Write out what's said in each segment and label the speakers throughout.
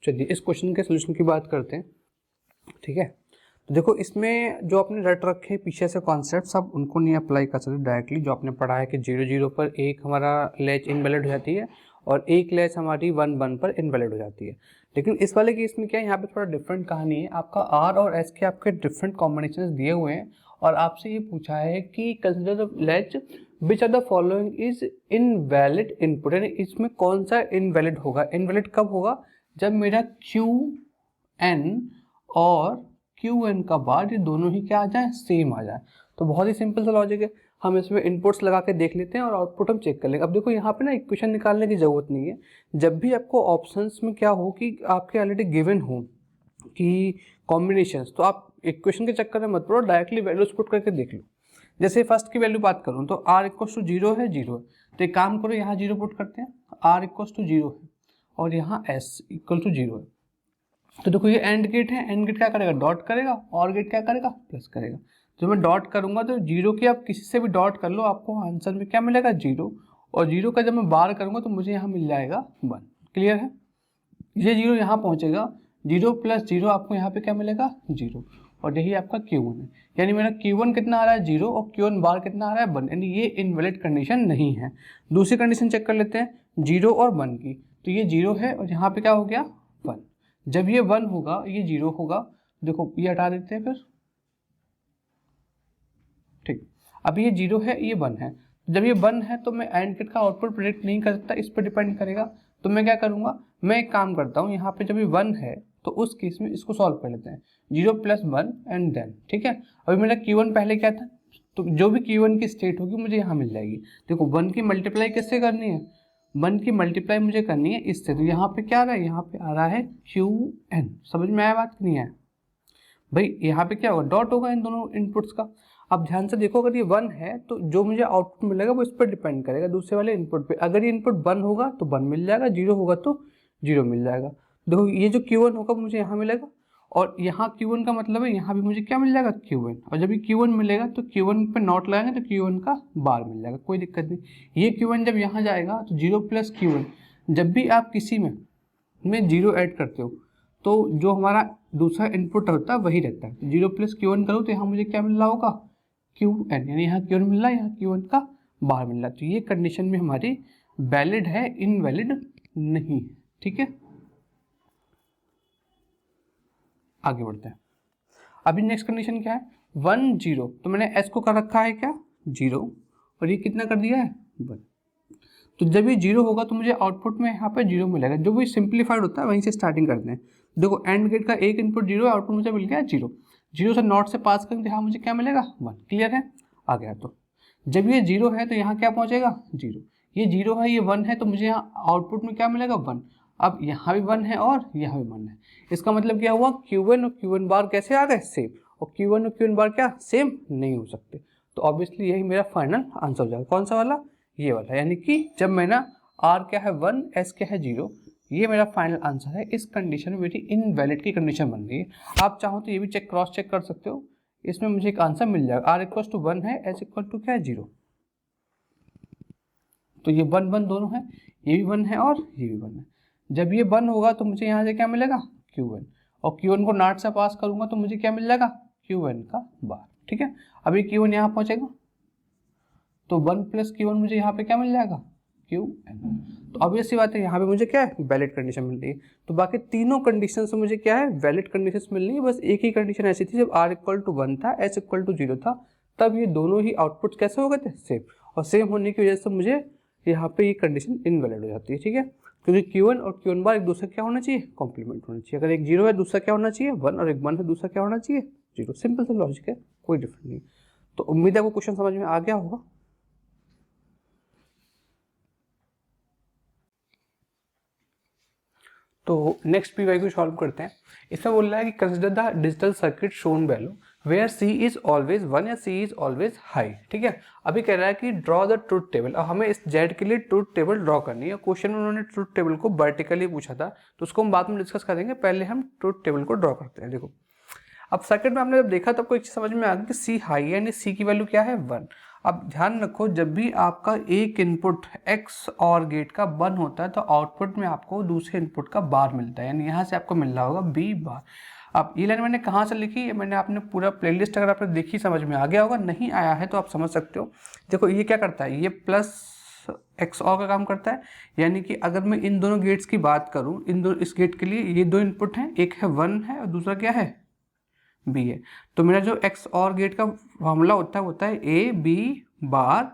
Speaker 1: चलिए इस क्वेश्चन के सोल्यूशन की बात करते हैं, ठीक है। तो देखो इसमें जो आपने रट रखे पीछे से कॉन्सेप्ट सब उनको नहीं अप्लाई कर सकते डायरेक्टली। जो आपने पढ़ा है कि 0 0 पर एक हमारा लैच इनवैलिड हो जाती है और एक लैच हमारी 1 1 पर इनवैलिड हो जाती है। लेकिन इस वाले केस में क्या है, यहाँ पे थोड़ा डिफरेंट कहानी है। आपका आर और एस के आपके डिफरेंट कॉम्बिनेशन दिए हुए हैं और आपसे ये पूछा है कि consider the latch which are the following is invalid input, यानी इसमें कौन सा इनवैलिड होगा। इनवैलिड कब होगा, जब मेरा क्यू एन और क्यू एन का बार ये दोनों ही क्या आ जाए, सेम आ जाए। तो बहुत ही सिंपल सा लॉजिक है, हम इसमें इनपुट्स लगा के देख लेते हैं और आउटपुट हम चेक कर लेंगे। अब देखो यहाँ पे ना इक्वेशन निकालने की जरूरत नहीं है। जब भी आपको ऑप्शंस में क्या हो कि आपके ऑलरेडी गिवन हो कि कॉम्बिनेशंस, तो आप इक्वेशन के चक्कर में मत पड़ो, डायरेक्टली वैल्यूज पुट करके देख लो। जैसे फर्स्ट की वैल्यू बात करूँ तो आर इक्वल्स टू 0 है, 0 है, तो एक काम करो यहाँ 0 पुट करते हैं, आर इक्वल्स टू 0 है और यहाँ एस इक्वल टू 0 है। तो देखो ये एंड गेट है, एंड गेट क्या करेगा, डॉट करेगा, और गेट क्या करेगा, प्लस करेगा। जो मैं डॉट करूंगा तो 0 की आप किसी से भी डॉट कर लो, आपको आंसर में क्या मिलेगा, 0। और 0 का जब मैं बार करूंगा तो मुझे यहाँ मिल जाएगा 1। क्लियर है, ये 0 यहाँ पहुंचेगा, 0 प्लस 0 आपको यहाँ पे क्या मिलेगा, 0। और यही आपका Q1 है, यानी मेरा Q1 कितना आ रहा है, 0, और Q1 बार कितना आ रहा है, 1, यानी ये इनवैलिड कंडीशन नहीं है। दूसरी कंडीशन चेक कर लेते हैं, 0 और 1 की। तो ये 0 है और यहाँ पे क्या हो गया, 1। जब ये 1 होगा ये 0 होगा, देखो ये हटा देते हैं फिर, ठीक। अब ये 0 है ये 1 है, जब ये 1 है तो मैं एंड गेट का आउटपुट प्रेडिक्ट नहीं कर सकता, इस पर डिपेंड करेगा। तो मैं क्या करूंगा, मैं एक काम करता हूँ, यहाँ पे जब ये 1 है तो उस केस में इसको सॉल्व कर लेते हैं, 0 प्लस 1 एंड देन, ठीक है। अभी मेरा Q1 पहले क्या था, तो जो भी Q1 की स्टेट होगी मुझे यहाँ मिल जाएगी। देखो 1 की मल्टीप्लाई किससे करनी है, 1 की मल्टीप्लाई मुझे करनी है इससे। तो यहाँ पे क्या आ रहा है, यहाँ पे आ रहा है Qn। समझ में आया बात नहीं है भाई, यहाँ पे क्या होगा, डॉट होगा इन दोनों इनपुट्स का। अब ध्यान से देखो, अगर ये 1 है तो जो मुझे आउटपुट मिलेगा वो इस पर डिपेंड करेगा, दूसरे वाले इनपुट पे। अगर ये इनपुट 1 होगा तो 1 मिल जाएगा, 0 होगा तो 0 मिल जाएगा। देखो ये जो Q1 होगा मुझे यहाँ मिलेगा, और यहाँ Q1 का मतलब है यहाँ भी मुझे क्या मिल जाएगा, Q1। और जब ये Q1 मिलेगा तो Q1 पे नॉट लगाएंगे तो Q1 का बार मिल जाएगा, कोई दिक्कत नहीं। ये Q1 जब यहाँ जाएगा तो 0 प्लस Q1, जब भी आप किसी में 0 ऐड करते हो तो जो हमारा दूसरा इनपुट होता है वही रहता है। 0 प्लस Q1 करो तो यहाँ मुझे क्या मिल रहा होगा, Qn, यानी यहाँ Q1 मिल रहा है, यहाँ Q1 का बाहर मिल रहा है। तो ये कंडीशन में हमारी वैलिड है, इनवैलिड नहीं है, ठीक है। आगे बढ़ते हैं। अभी नेक्स्ट कंडीशन क्या है, 1 0, तो मैंने S को कर रखा है क्या, 0, और ये कितना कर दिया है, 1। तो जब ये 0 होगा तो मुझे आउटपुट में यहाँ पे 0 मिलेगा, जो भी सिंप्लीफाइड होता है वहीं से स्टार्टिंग करते हैं। देखो एंड गेट का एक इनपुट 0 है, आउटपुट मुझे मिल गया 0। 0 से नॉट से पास करेंगे यहाँ मुझे क्या मिलेगा, 1। क्लियर है, आ गया। तो जब ये 0 है तो यहाँ क्या पहुँचेगा, 0। ये 0 है ये 1 है, तो मुझे यहाँ आउटपुट में क्या मिलेगा, 1। अब यहाँ भी 1 है और यहाँ भी 1 है, इसका मतलब क्या हुआ, Q1 और Q1 बार कैसे आ गए, सेम। और Q1 और Q1 बार क्या सेम नहीं हो सकते। तो ऑब्वियसली यही मेरा फाइनल आंसर हो जाएगा। कौन सा वाला, ये वाला, यानी कि जब मैं ना R क्या है 1, S क्या है 0, ये मेरा फाइनल आंसर है। इस कंडीशन में मेरी इनवैलिड की कंडीशन बन रही है। आप चाहो तो ये भी चेक क्रॉस चेक कर सकते हो, इसमें मुझे एक आंसर मिल जाएगा। R इक्वल टू 1 है, S इक्वल टू क्या है 0, तो ये 1 1 दोनों है, ये भी 1 है और ये भी 1 है। जब ये 1 होगा तो मुझे यहाँ से क्या मिलेगा, Q1, और Q1 को नॉट से पास करूंगा तो मुझे क्या मिल जाएगा, Q1 का बार, ठीक है। अभी Q1 यहाँ पहुंचेगा तो 1 प्लस Q1 मुझे यहाँ पे क्या मिल जाएगा, Qn। तो ऑब्वियस सी बात है यहाँ पे मुझे क्या है, वैलिड कंडीशन मिल रही है। तो बाकी तीनों कंडीशन से मुझे क्या है, वैलिड कंडीशन मिल रही है। बस एक ही कंडीशन ऐसी थी, जब R इक्वल टू 1 था, S इक्वल टू 0 था, तब ये दोनों ही आउटपुट कैसे हो गए थे, सेम। और सेम होने की वजह से मुझे यहाँ पे ये कंडीशन इनवैलिड हो जाती है, ठीक है। क्योंकि Q1 और Q1 बार एक दूसरे क्या होना चाहिए, कॉम्प्लीमेंट होना चाहिए। अगर एक 0 है दूसरा क्या होना चाहिए, 1, और एक 1 है दूसरा क्या होना चाहिए, 0। सिंपल सा लॉजिक है, कोई डिफरेंस नहीं। तो उम्मीद है वो क्वेश्चन समझ में आ गया होगा। तो नेक्स्ट PYQ सॉल्व करते हैं। इसमें बोल रहा है कि consider the digital circuit shown value where C is always 1 या C इज ऑलवेज हाई, ठीक है। अभी कह रहा है कि ड्रॉ द ट्रुथ टेबल। अब हमें इस Z के लिए ट्रुथ टेबल ड्रॉ करनी है। क्वेश्चन में उन्होंने ट्रुथ टेबल को वर्टिकली पूछा था, तो उसको हम बाद में डिस्कस करेंगे, पहले हम ट्रुथ टेबल को ड्रॉ करते हैं। देखो अब सर्किट में आपने जब देखा तो आपको एक चीज समझ में आ गई कि सी हाई है, यानी सी की वैल्यू क्या है 1। अब ध्यान रखो, जब भी आपका एक इनपुट एक्स और गेट का 1 होता है तो आउटपुट में आपको दूसरे इनपुट का बार मिलता है, यानी यहाँ से आपको मिल रहा होगा बी बार। अब ये लाइन मैंने कहाँ से लिखी, मैंने आपने पूरा प्लेलिस्ट अगर आपने देखी समझ में आ गया होगा, नहीं आया है तो आप समझ सकते हो। देखो ये क्या करता है, ये प्लस एक्स और का काम करता है, यानी कि अगर मैं इन दोनों गेट्स की बात करूं, इन दो इस गेट के लिए ये दो इनपुट हैं, एक है 1 है और दूसरा क्या है बी है। तो मेरा जो एक्स और गेट का फॉर्मूला होता है A B bar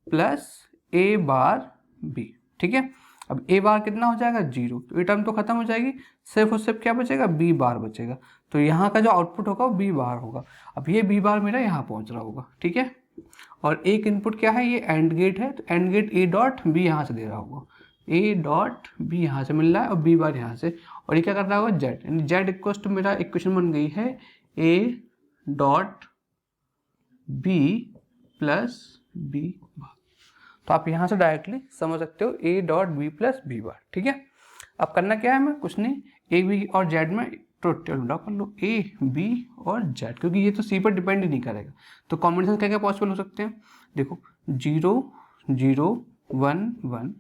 Speaker 1: plus A bar B, ठीक है। अब ए बार कितना हो जाएगा 0, तो ये टर्म तो खत्म हो जाएगी, सिर्फ और सिर्फ क्या बचेगा बी बार बचेगा। तो यहाँ का जो आउटपुट होगा वो बी बार होगा। अब ये बी बार मेरा यहाँ पहुँच रहा होगा, ठीक है। और एक इनपुट क्या है, ये एंड गेट है, तो and gate A dot B यहाँ से दे रहा होगा, ए डॉट बी यहाँ से मिल रहा है और बी बार यहाँ से, और ये क्या कर रहा होगा जेड, यानी जेड इक्वल्स टू मेरा इक्वेशन बन गई है A dot B plus B bar. तो आप यहाँ से डायरेक्टली समझ सकते हो A dot B plus B bar, ठीक है। अब करना क्या है, मैं कुछ नहीं, ए बी और जेड में टोटल ड्रॉ कर लो, ए बी और जेड, क्योंकि ये तो सी पर डिपेंड ही नहीं करेगा। तो कॉम्बिनेशन क्या क्या पॉसिबल हो सकते हैं, देखो 0 0 1 1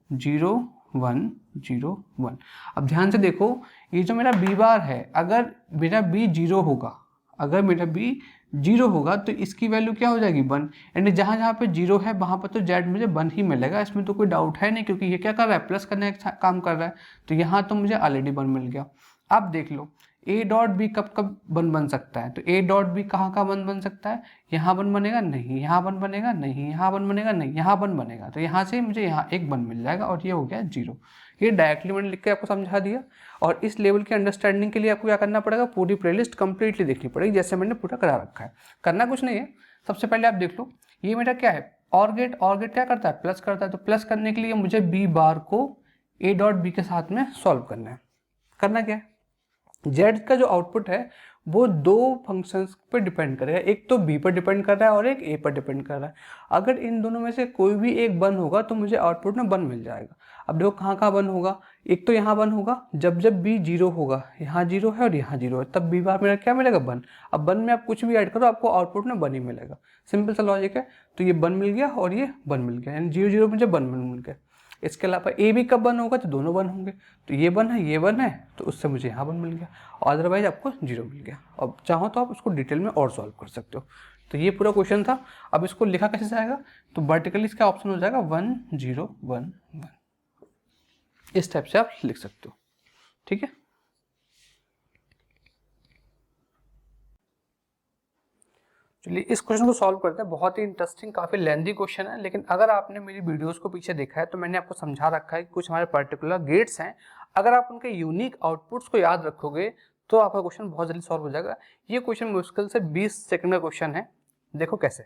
Speaker 1: 0 1 0 1। अब ध्यान से देखो, ये जो मेरा बी बार है, अगर मेरा बी 0 होगा, अगर मेरा बी 0 होगा तो इसकी वैल्यू क्या हो जाएगी 1, यानी जहाँ जहाँ पे 0 है वहाँ पर तो जेड मुझे 1 ही मिलेगा, इसमें तो कोई डाउट है नहीं, क्योंकि ये क्या कर रहा है प्लस करने का काम कर रहा है। तो यहाँ तो मुझे ऑलरेडी 1 मिल गया। अब देख लो ए डॉट बी कब कब 1 बन सकता है, तो ए डॉट बी कहाँ का 1 बन सकता है, यहाँ 1 बनेगा नहीं, यहाँ 1 बनेगा नहीं, यहाँ 1 बनेगा नहीं, यहाँ 1 बनेगा, तो यहाँ से मुझे यहाँ एक 1 मिल जाएगा और ये हो गया 0। ये डायरेक्टली मैंने लिख के आपको समझा दिया। और इस लेवल की अंडरस्टैंडिंग के लिए आपको क्या करना पड़ेगा, पूरी प्लेलिस्ट कंप्लीटली देखनी पड़ेगी, जैसे मैंने पूरा करा रखा है। करना कुछ नहीं है, सबसे पहले आप देख लो ये मेरा क्या है और गेट क्या करता है प्लस करता है, तो प्लस करने के लिए मुझे बी बार को ए डॉट बी के साथ में सॉल्व करना है। करना क्या है, जेड का जो आउटपुट है वो दो फंक्शंस पे डिपेंड करेगा, एक तो बी पर डिपेंड कर रहा है और एक ए पर डिपेंड कर रहा है। अगर इन दोनों में से कोई भी एक 1 होगा तो मुझे आउटपुट में 1 मिल जाएगा। अब देखो कहाँ कहाँ 1 होगा, एक तो यहाँ 1 होगा, जब जब बी 0 होगा, यहाँ 0 है और यहाँ 0 है, तब बी बार मेरा क्या मिलेगा 1। अब 1 में आप कुछ भी ऐड करो आपको आउटपुट में 1 ही मिलेगा, सिंपल सा लॉजिक है। तो ये 1 मिल गया और ये 1 मिल गया, यानी 0 0 मुझे 1 मिल गया। इसके अलावा ए बी कब 1 होगा, तो दोनों 1 होंगे, तो ये 1 है ये 1 है, तो उससे मुझे यहाँ 1 मिल गया, अदरवाइज आपको 0 मिल गया। अब चाहो तो आप उसको डिटेल में और सॉल्व कर सकते हो। तो ये पूरा क्वेश्चन था। अब इसको लिखा कैसे जाएगा, तो वर्टिकली इसका ऑप्शन हो जाएगा 1 0 1 1, इस टाइप से आप लिख सकते हो, ठीक है। चलिए इस क्वेश्चन को सॉल्व करते हैं। बहुत ही इंटरेस्टिंग, काफ़ी लेंथी क्वेश्चन है, लेकिन अगर आपने मेरी वीडियोस को पीछे देखा है तो मैंने आपको समझा रखा है कि कुछ हमारे पर्टिकुलर गेट्स हैं, अगर आप उनके यूनिक आउटपुट्स को याद रखोगे तो आपका क्वेश्चन बहुत जल्दी सॉल्व हो जाएगा। ये क्वेश्चन मुश्किल से 20 सेकंड का क्वेश्चन है। देखो कैसे,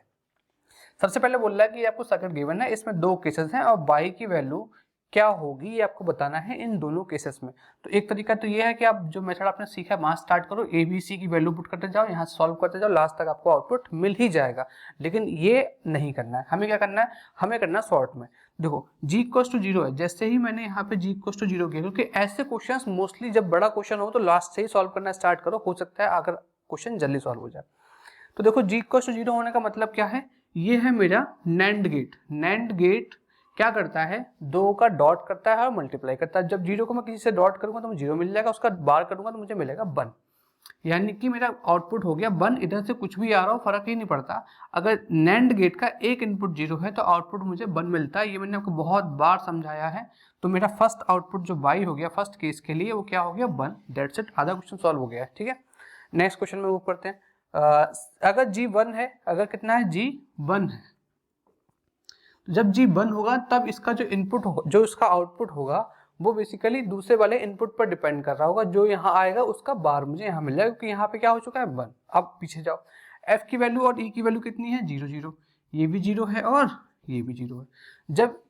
Speaker 1: सबसे पहले बोल रहा है कि आपको सर्किट गिवन है, इसमें 2 केसेस हैं और बाई की वैल्यू क्या होगी ये आपको बताना है इन दोनों केसेस में। तो एक तरीका तो ये है कि आप जो मेथड आपने सीखा है वहाँ स्टार्ट करो, ए बी सी की वैल्यू पुट करते जाओ, यहाँ सॉल्व करते जाओ, लास्ट तक आपको आउटपुट मिल ही जाएगा। लेकिन ये नहीं करना है, हमें क्या करना है, हमें करना है शॉर्ट में। देखो जी इक्वल्स टू 0 है, जैसे ही मैंने यहाँ पे जी इक्वल्स टू 0 किया, क्योंकि ऐसे क्वेश्चंस मोस्टली जब बड़ा क्वेश्चन हो तो लास्ट से ही सॉल्व करना स्टार्ट करो, हो सकता है अगर क्वेश्चन जल्दी सॉल्व हो जाए। तो देखो जी इक्वल्स टू 0 होने का मतलब क्या है, ये है मेरा नैंड गेट। नैंड गेट क्या करता है, 2 का डॉट करता है और मल्टीप्लाई करता है। जब 0 को मैं किसी से डॉट करूंगा तो मुझे 0 मिल जाएगा, उसका बार करूंगा तो मुझे मिलेगा 1, यानी कि मेरा आउटपुट हो गया 1। इधर से कुछ भी आ रहा हो फर्क ही नहीं पड़ता, अगर नैंड गेट का एक इनपुट 0 है तो आउटपुट मुझे 1 मिलता है। ये मैंने आपको बहुत बार समझाया है। तो मेरा फर्स्ट आउटपुट जो y हो गया फर्स्ट केस के लिए वो क्या हो गया 1, दैट्स इट, आधा क्वेश्चन सॉल्व हो गया है, ठीक है। नेक्स्ट क्वेश्चन में मूव करते हैं। अगर g 1 है, अगर कितना है g 1 है, जब जी 1 होगा तब इसका जो इनपुट हो, जो इसका आउटपुट होगा वो बेसिकली दूसरे वाले इनपुट पर डिपेंड कर रहा होगा, जो यहाँ आएगा उसका बार मुझे यहाँ मिल जाएगा, क्योंकि यहाँ पे क्या हो चुका है 1। अब पीछे जाओ, f की वैल्यू और e की वैल्यू कितनी है 0 0, ये भी 0 है और ये भी 0 है। जब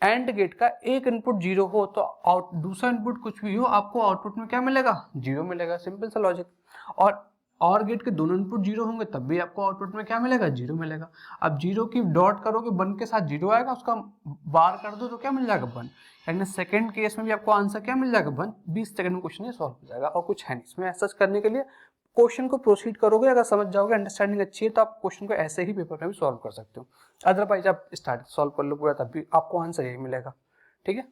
Speaker 1: एंड गेट का एक इनपुट 0 हो तो दूसरा इनपुट कुछ भी हो आपको आउटपुट में क्या मिलेगा 0 मिलेगा, सिंपल सा लॉजिक। और गेट के दोनों इनपुट 0 होंगे तब भी आपको आउटपुट में क्या मिलेगा 0 मिलेगा। अब 0 की डॉट करोगे 1 के साथ 0 आएगा, उसका बार कर दो तो क्या मिल जाएगा 1, यानी सेकंड केस में भी आपको आंसर क्या मिल जाएगा 1। 20 सेकंड में क्वेश्चन ये सॉल्व हो जाएगा और कुछ है नहीं इसमें। ऐसा करने के लिए क्वेश्चन को प्रोसीड करोगे, अगर समझ जाओगे, अंडरस्टैंडिंग अच्छी है, तो आप क्वेश्चन को ऐसे ही पेपर में भी सॉल्व कर सकते हो। अदरवाइज आप स्टार्ट सॉल्व कर लो पूरा, तब भी आपको आंसर यही मिलेगा। ठीक है,